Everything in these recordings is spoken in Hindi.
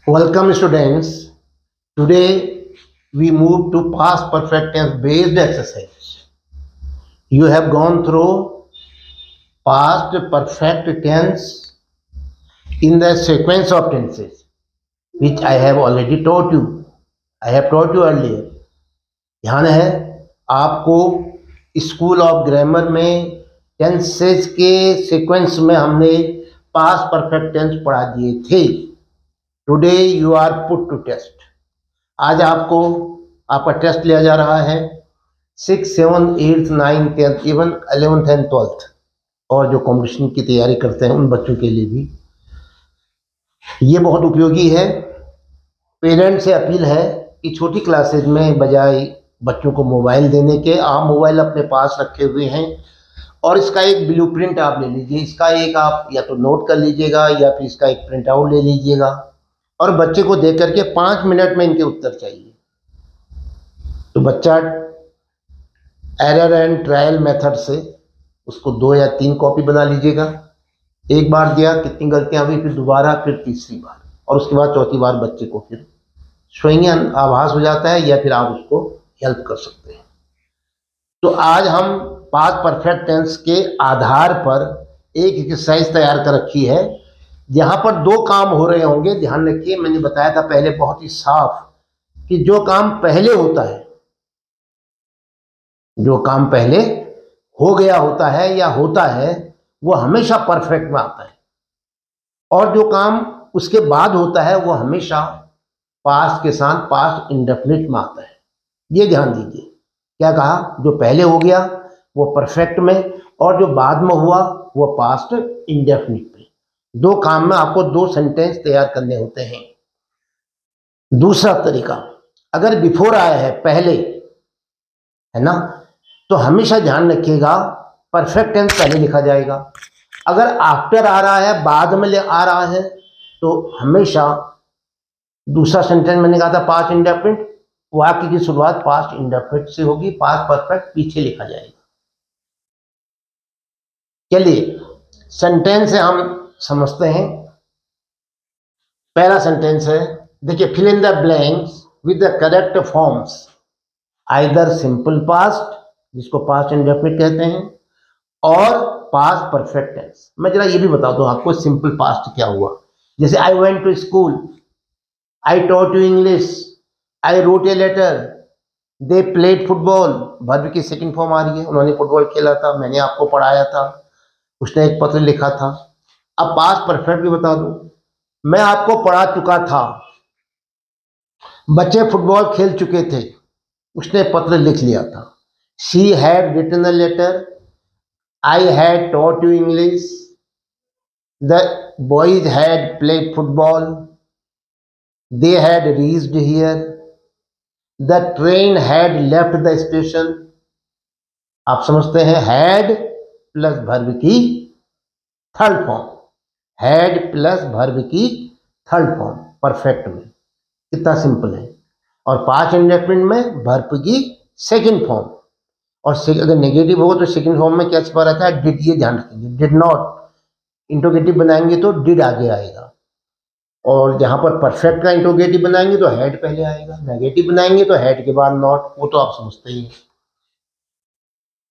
Welcome students. Today we move to past perfect tense based exercise. You have gone through past perfect tense in the sequence of tenses which I have already taught you. I have taught you earlier. ध्यान है आपको स्कूल ऑफ ग्रामर में टेंसेस के सीक्वेंस में हमने पास्ट परफेक्ट टेंस पढ़ा दिए थे. Today you are put to test. आज आपको आपका टेस्ट लिया जा रहा है 6, 7, 8, 9, 10, इवन 11th एंड 12th और जो कॉम्पिटिशन की तैयारी करते हैं उन बच्चों के लिए भी ये बहुत उपयोगी है. पेरेंट्स से अपील है कि छोटी क्लासेज में बजाय बच्चों को मोबाइल देने के आप मोबाइल अपने पास रखे हुए हैं और इसका एक ब्लूप्रिंट आप ले लीजिए. इसका एक आप या तो नोट कर लीजिएगा या फिर इसका एक प्रिंट आउट ले लीजिएगा और बच्चे को देख करके 5 मिनट में इनके उत्तर चाहिए. तो बच्चा एरर एंड ट्रायल मेथड से उसको 2 या 3 कॉपी बना लीजिएगा. एक बार दिया कितनी गलतियां हुई, फिर दोबारा, फिर तीसरी बार और उसके बाद चौथी बार बच्चे को फिर स्वयं आभास हो जाता है या फिर आप उसको हेल्प कर सकते हैं. तो आज हम पास्ट परफेक्ट टेंस के आधार पर एक एक्सरसाइज तैयार कर रखी है जहां पर 2 काम हो रहे होंगे. ध्यान रखिए, मैंने बताया था पहले बहुत ही साफ कि जो काम पहले होता है, जो काम पहले हो गया होता है या होता है वो हमेशा परफेक्ट में आता है और जो काम उसके बाद होता है वो हमेशा पास्ट के साथ पास्ट इंडेफिनिट में आता है. ये ध्यान दीजिए. क्या कहा? जो पहले हो गया वो परफेक्ट में और जो बाद में हुआ वो पास्ट इंडेफिनिट में. 2 काम में आपको 2 सेंटेंस तैयार करने होते हैं. दूसरा तरीका, अगर बिफोर आया है पहले, है ना, तो हमेशा ध्यान रखिएगा परफेक्ट टेंस पहले लिखा जाएगा. अगर आफ्टर आ रहा है, बाद में आ रहा है, तो हमेशा दूसरा सेंटेंस मैंने कहा था पास्ट इंडेफिनिट, वाक्य की शुरुआत पास्ट इंडेफिनिट से होगी, पास्ट परफेक्ट पीछे लिखा जाएगा. चलिए सेंटेंस से हम समझते हैं. पहला सेंटेंस है, देखिए, fill in the blanks with the correct forms either simple past जिसको पास्ट इंडेफिनिट कहते हैं और पास्ट परफेक्ट टेंस. मैं जरा ये भी बता दूं आपको सिंपल पास्ट क्या हुआ. जैसे I went to school, I taught you English, I wrote a letter, they played football. Verb की सेकंड फॉर्म आ रही है. उन्होंने फुटबॉल खेला था, मैंने आपको पढ़ाया था, उसने एक पत्र लिखा था. अब पास्ट परफेक्ट भी बता दूं, मैं आपको पढ़ा चुका था, बच्चे फुटबॉल खेल चुके थे, उसने पत्र लिख लिया था. She had written a letter, I had taught you English, the boys had played football, they had reached here, the train had left the station. आप समझते हैं, had प्लस वर्ब की third form, had plus verb की थर्ड फॉर्म परफेक्ट में. कितना सिंपल है. और पास्ट इंडेफिनिट में वर्ब की सेकंड फॉर्म और अगर नेगेटिव होगा तो सेकंड फॉर्म में क्या छिपा रहता है? डिड. ये ध्यान रखेंगे. डिड नॉट इंट्रोगेटिव बनाएंगे तो डिड आगे आएगा और जहां पर परफेक्ट का इंट्रोगेटिव बनाएंगे तो हैड पहले आएगा, नेगेटिव बनाएंगे तो हैड के बाद नॉट. वो तो आप समझते ही हैं.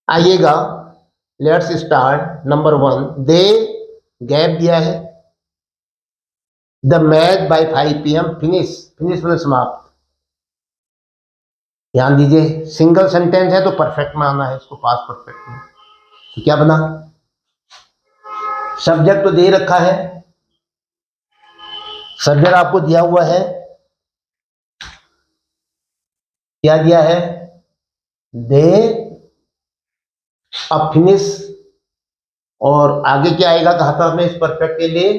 आइएगा, let's start. Number 1, they gap दिया है, the match by 5 PM, finish. Finish मतलब समाप्त. ध्यान दीजिए, सिंगल सेंटेंस है तो परफेक्ट में आना है इसको, पास्ट परफेक्ट में. तो क्या बना? सब्जेक्ट तो दे रखा है, सब्जेक्ट आपको दिया हुआ है. क्या दिया है? दे. अब फिनिश और आगे क्या आएगा कहा था आपने इस परफेक्ट के लिए?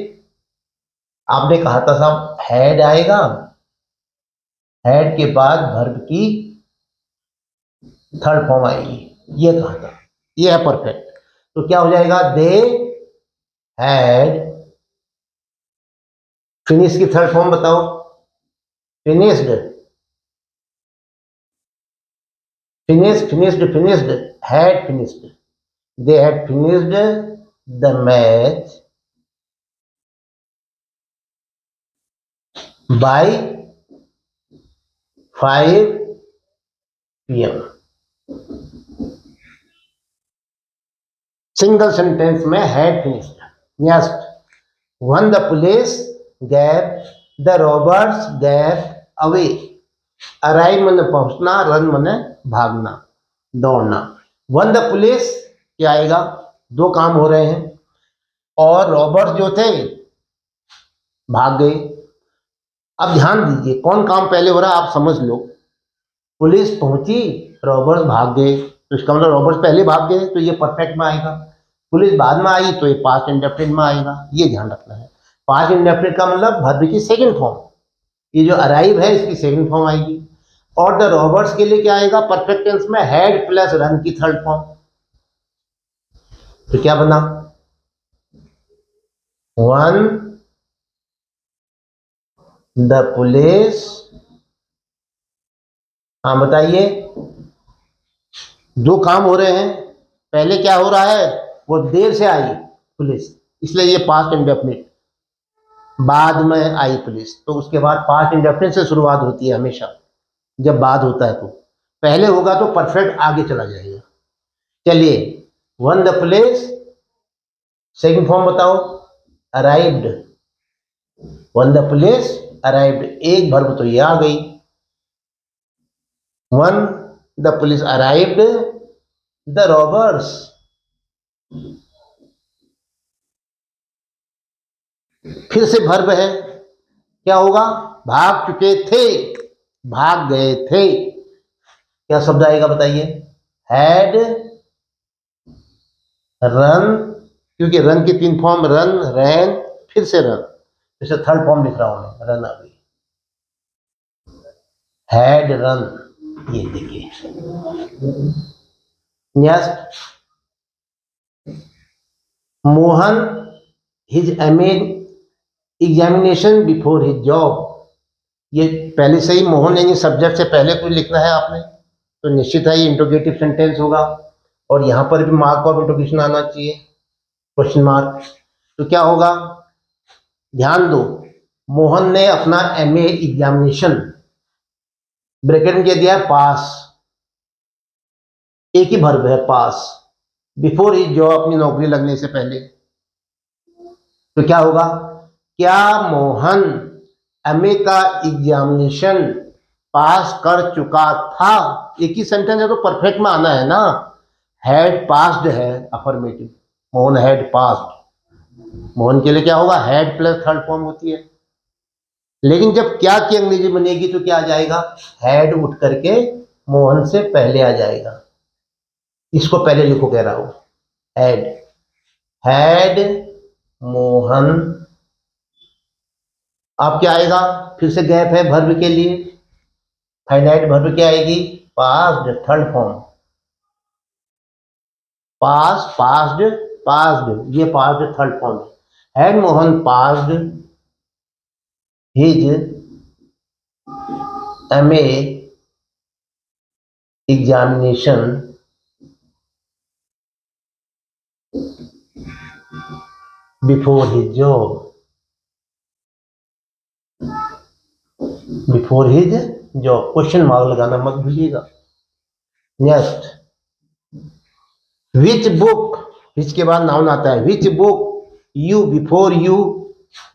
आपने कहा था साहब हैड आएगा, हैड के बाद वर्ब की थर्ड फॉर्म आएगी. ये कहा था. ये है परफेक्ट. तो क्या हो जाएगा? They had. फिनिश की थर्ड फॉर्म बताओ. Finished. Finish, finished, finished, had finished. They had finished the match by 5 PM। Single sentence में had finished. Next, when the police gap the robbers gap away. Arrive मैंने पहुंचना, रन मैंने भागना, दौड़ना। व्हेन द पुलिस क्या आएगा, दो काम हो रहे हैं और रॉबर्स जो थे भाग गए। अब ध्यान दीजिए कौन काम पहले हो रहा है, आप समझ लो। पुलिस पहुंची, रॉबर्स भाग गए, तो इसका मतलब रॉबर्स पहले भाग गए तो ये परफेक्ट में आएगा। पुलिस बाद में आई तो ये पास्ट इंडेफिनिट में आएगा। ये ध्यान रखना है। पास्ट इंडेफिनिट का मतलब वर्ब की सेकंड फॉर्म, ये जो अराइव है इसकी सेकंड फॉर्म आएगी। और द रॉबर्स के लिए क्या आएगा, परफेक्ट टेंस में हैड प्लस रन की थर्ड फॉर्म। तो क्या बना, वन द पुलिस। हाँ बताइए, दो काम हो रहे हैं। पहले क्या हो रहा है, वो देर से आई पुलिस, इसलिए ये पास्ट इंडेफिनिट। बाद में आई पुलिस, तो उसके बाद पास्ट इंडेफिनिट से शुरुआत होती है हमेशा। जब बाद होता है तो पहले होगा तो परफेक्ट आगे चला जाएगा। चलिए, when the police, second form बताओ, arrived. When the police arrived, एक वर्ब तो ये आ गई। When the police arrived the robbers. फिर से वर्ब है, क्या होगा, भाग चुके थे, भाग गए थे। क्या शब्द आएगा बताइए, हैड रन, क्योंकि रन की तीन फॉर्म, रन, रैन, फिर से रन, जैसे थर्ड फॉर्म लिख रहा हूं मैं, रन आ गई, हैड रन। ये देखिए। Next, Mohan his examination before his job. ये पहले से ही मोहन यानी सब्जेक्ट से पहले कुछ लिखना है आपने, तो निश्चित है ये इंट्रोगेटिव सेंटेंस होगा। और यहां पर भी मार्क ऑफ इंट्रोगेशन आना चाहिए, क्वेश्चन मार्क। तो क्या होगा, ध्यान दो, मोहन ने अपना MA एग्जामिनेशन, ब्रैकेट में क्या दिया है, पास, एक ही वर्ब है पास, बिफोर ही जॉब, अपनी नौकरी लगने से पहले। तो क्या होगा, क्या मोहन MA का एग्जामिनेशन पास कर चुका था। एक ही सेंटेंस है तो परफेक्ट में आना है ना। हैड पास्ड है affirmative, Mohan had passed. Mohan के लिए क्या होगा, हैड प्लस थर्ड फॉर्म होती है। लेकिन जब क्या की अंग्रेजी बनेगी तो क्या आ जाएगा, हैड उठ करके मोहन से पहले आ जाएगा। इसको पहले लिखो, कह रहा हूं, हैड मोहन। अब क्या आएगा, फिर से गैप है वर्ब के लिए, फाइनाइट वर्ब क्या आएगी, पास्ड थर्ड फॉर्म, पास, पास्ड, पास्ड, ये पास्ड थर्ड फॉर्म है। Had Mohan passed his MA examination before his job, before his job, question mark लगाना मत भूलिएगा। नेक्स्ट, विच बुक, विच के बाद नाउन आता है, which book you before you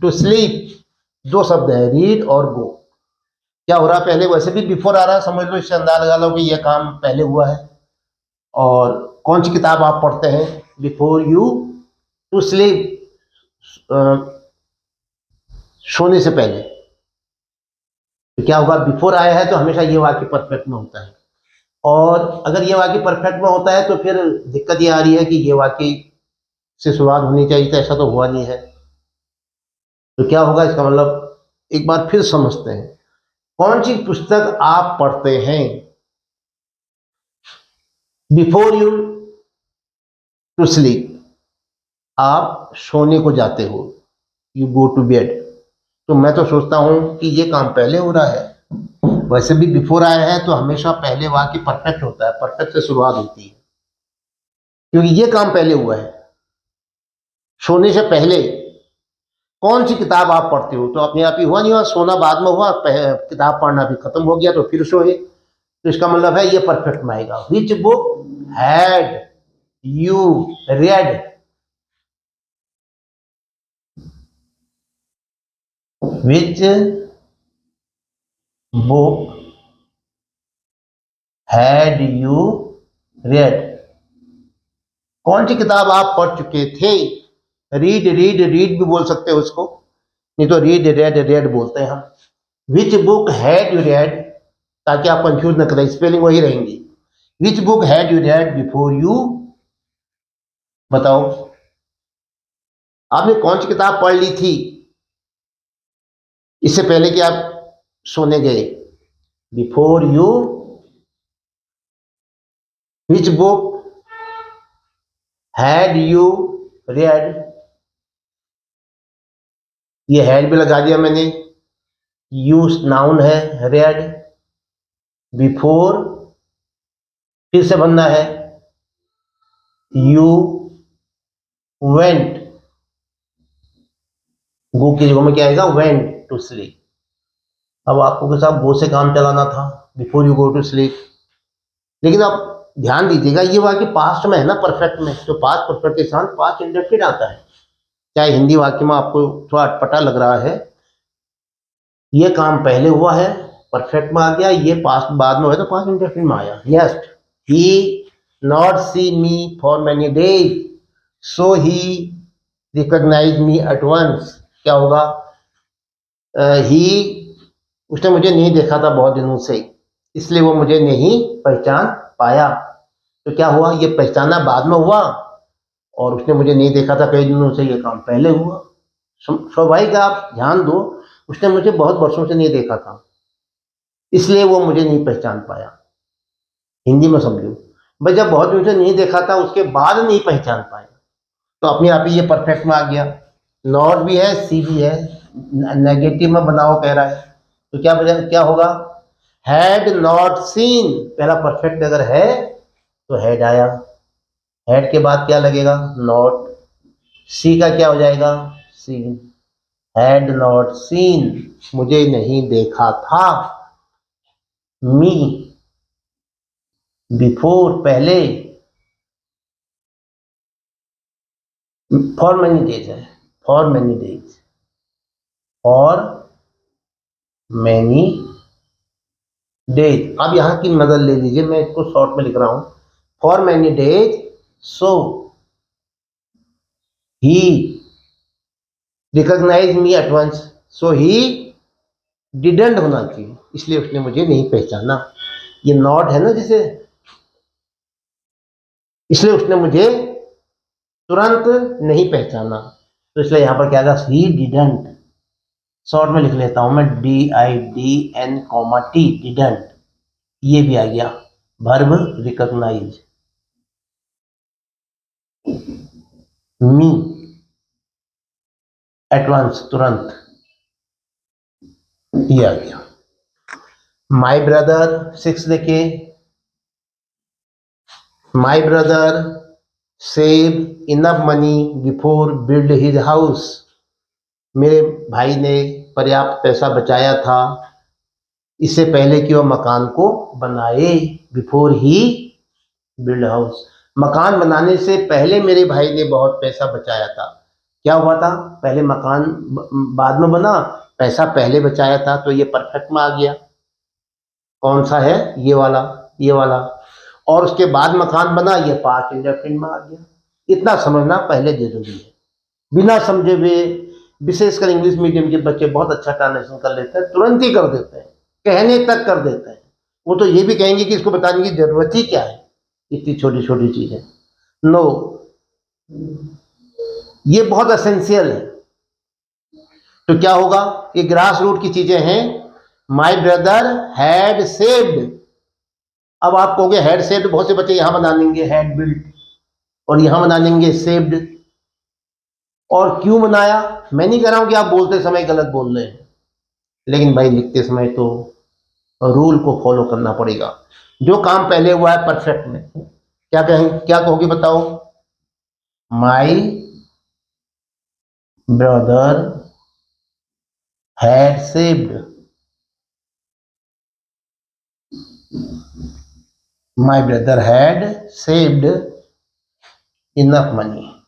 to sleep. दो शब्द है, रीड और गो। क्या हो रहा है, पहले वैसे भी बिफोर आ रहा है, समझ लो, इससे अंदाजा लगा लो कि यह काम पहले हुआ है। और कौन सी किताब आप पढ़ते हैं, बिफोर यू टू स्लीप, सोने से पहले। तो क्या होगा, बिफोर आया है तो हमेशा ये वाक्य परफेक्ट में होता है। और अगर ये वाक्य परफेक्ट में होता है तो फिर दिक्कत ये आ रही है कि ये वाक्य से शुरुआत होनी चाहिए था, ऐसा तो हुआ नहीं है। तो क्या होगा, इसका मतलब एक बार फिर समझते हैं। कौन सी पुस्तक आप पढ़ते हैं, बिफोर यू टू स्लीप, आप सोने को जाते हो, यू गो टू बेड। तो मैं तो सोचता हूं कि ये काम पहले हो रहा है। वैसे भी बिफोर आया है तो हमेशा पहले वाक्य परफेक्ट होता है, परफेक्ट से शुरुआत होती है, क्योंकि ये काम पहले हुआ है, सोने से पहले। कौन सी किताब आप पढ़ते हो, तो अपने आप ही हुआ नहीं हुआ, सोना बाद में हुआ, किताब पढ़ना भी खत्म हो गया तो फिर सोए, तो इसका मतलब है ये परफेक्ट में आएगा। Which book had you read, which book had you read, कौन सी किताब आप पढ़ चुके थे। रीड रीड रीड भी बोल सकते हो उसको, नहीं तो रीड रेड रेड बोलते हैं हम। Which book had you read, ताकि आप कंफ्यूज न करें, स्पेलिंग वही रहेंगी। Which book had you read before you, बताओ आपने कौन सी किताब पढ़ ली थी इससे पहले कि आप सोने गए। Before you, which book had you read, ये हैड भी लगा दिया मैंने, यू नाउन है, रेड, बिफोर फिर से बनना है, यू वेंट, गो की जगह में क्या आएगा, वेंट टू स्लीप। अब आपको के साथ गो से काम चलाना था, before you go to sleep. लेकिन आप ध्यान दीजिएगा, ये वाक्य पास्ट में है ना, परफेक्ट में, तो पास्ट परफेक्ट के साथ पास्ट इंडेफिनिट आता है। चाहे हिंदी वाक्य में आपको थोड़ा अटपटा लग रहा है, ये काम पहले हुआ है, परफेक्ट में आ गया, ये पास्ट बाद में है तो पास्ट इंडेफिनिट में आया। Next, he not see me for many days, so he recognize me at once, क्या होगा, ही उसने मुझे नहीं देखा था बहुत दिनों से, इसलिए वो मुझे नहीं पहचान पाया। तो क्या हुआ, ये पहचाना बाद में हुआ और उसने मुझे नहीं देखा था कई दिनों से, ये काम पहले हुआ। स्वाभाविक, आप ध्यान दो, उसने मुझे बहुत वर्षों से नहीं देखा था, इसलिए वो मुझे नहीं पहचान पाया। हिंदी में समझो भाई, जब बहुत दिनों से नहीं देखा था उसके बाद नहीं पहचान पाया, तो अपने आप ही ये परफेक्ट में आ गया। नॉट भी है, सी भी है, नेगेटिव में बनाओ कह रहा है, तो क्या होगा, हैड नॉट सीन, पहला परफेक्ट अगर है तो हैड आया, हैड के बाद क्या लगेगा, नॉट, सी का क्या हो जाएगा, सीन, हैड नॉट सीन, मुझे नहीं देखा था, मी बिफोर पहले, फॉर मैनी डेज है, फॉर मैनी डेज, और मैनी डेज। अब यहाँ की मदद ले लीजिए, मैं इसको शॉर्ट में लिख रहा हूं, for many days, so he recognize me at once, so he didn't होना चाहिए, इसलिए उसने मुझे नहीं पहचाना। ये नॉट है ना जिसे, इसलिए उसने मुझे तुरंत नहीं पहचाना, तो इसलिए यहां पर क्या आएगा, ही डिडंट, शॉर्ट में लिख लेता हूं मैं, DIDN, T, डिडंट, ये भी आ गया verb recognize, me at once, तुरंत, ये आ गया। माई ब्रदर 6 देखिए, my brother save enough money before build his house, मेरे भाई ने पर्याप्त पैसा बचाया था इससे पहले कि वह मकान को बनाए, बिफोर ही बिल्ड हाउस, मकान बनाने से पहले मेरे भाई ने बहुत पैसा बचाया था। क्या हुआ था, पहले मकान बाद में बना, पैसा पहले बचाया था, तो ये परफेक्ट में आ गया। कौन सा है, ये वाला, ये वाला, और उसके बाद मकान बना, ये पास्ट इंडेफिनिट में आ गया। इतना समझना पहले जरूरी है, बिना समझे हुए विशेषकर इंग्लिश मीडियम के बच्चे बहुत अच्छा ट्रांसलेशन कर लेते हैं, तुरंत ही कर देते हैं, कहने तक कर देते हैं, वो तो ये भी कहेंगे कि इसको बताने की जरूरत ही क्या है, इतनी छोटी छोटी चीजें। नो, ये बहुत एसेंशियल है। तो क्या होगा, ये ग्रास रूट की चीजें हैं। माई ब्रदर हैड सेव्ड, अब आप कहोगे हैड सेव्ड, बहुत से बच्चे यहां बना लेंगे हैड बिल्ट, और यहां बना लेंगे सेव्ड। और क्यों बनाया, मैं नहीं कह रहा हूं कि आप बोलते समय गलत बोल रहे हैं, लेकिन भाई लिखते समय तो रूल को फॉलो करना पड़ेगा। जो काम पहले हुआ है परफेक्ट में, क्या कहोगे बताओ, my brother had saved. My brother had saved enough money.